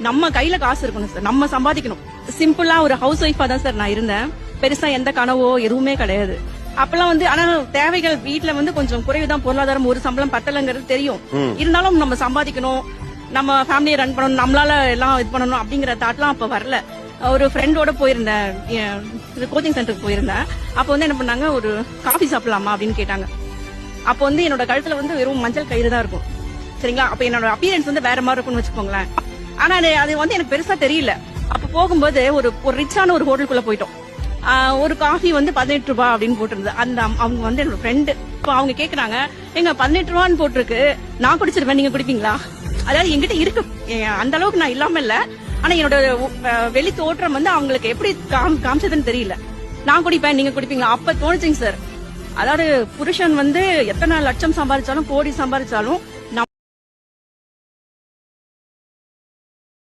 நம்ம கையில காசு இருக்கணும் சார், நம்ம சம்பாதிக்கணும். சிம்பிளா ஒரு ஹவுஸ் ஒய்ஃபா தான் சார் நான் இருந்தேன். பெருசா எந்த கனவோ எதுவுமே கிடையாது. அப்பெல்லாம் வந்து ஆனா தேவைகள் வீட்டுல வந்து கொஞ்சம் குறைவுதான், பொருளாதாரம் ஒரு சம்பளம் பத்தலங்கிறது தெரியும். இருந்தாலும் நம்ம சம்பாதிக்கணும், நம்ம ஃபேமிலியை ரன் பண்ணணும், நம்மளால எல்லாம் இது பண்ணணும் அப்படிங்கிற தாட்லாம் அப்ப வரல. ஒரு ஃப்ரெண்டோட போயிருந்தேன், கோச்சிங் சென்டருக்கு போயிருந்தேன். அப்ப வந்து என்ன பண்ணாங்க, ஒரு காஃபி சாப்பிடலாமா அப்படின்னு கேட்டாங்க. அப்ப வந்து என்னோட கழுத்துல வந்து வெறும் மஞ்சள் கயிறு தான் இருக்கும் சரிங்களா. அப்ப என்னோட அப்பியரன்ஸ் வந்து வேற மாதிரி இருக்கும்னு வச்சுக்கோங்களேன். ஆனா அது வந்து எனக்கு பெருசா தெரியல. அப்ப போகும்போது ஒரு ரிச்சான ஒரு ஹோட்டலுக்குள்ள போயிட்டோம். ஒரு காஃபி வந்து 18 ரூபாய் அப்படின்னு போட்டிருந்தது. அந்த அவங்க வந்து என்னோட ஃப்ரெண்டு. இப்போ அவங்க கேக்குறாங்க, எங்க 18 ரூபான்னு போட்டிருக்கு, நான் குடிச்சிருவேன், நீங்க குடிப்பீங்களா? அதாவது என்கிட்ட இருக்கு, அந்த அளவுக்கு நான் இல்லாம இல்ல. ஆனா என்னோட வெளி தோற்றம் வந்து அவங்களுக்கு எப்படி காமிச்சதுன்னு தெரியல. நான் குடிப்பேன், நீங்க குடிப்பீங்களா? அப்ப தோணுச்சுங்க சார். அதாவது புருஷன் வந்து எத்தனை லட்சம் சம்பாதிச்சாலும் கோடி சம்பாதிச்சாலும்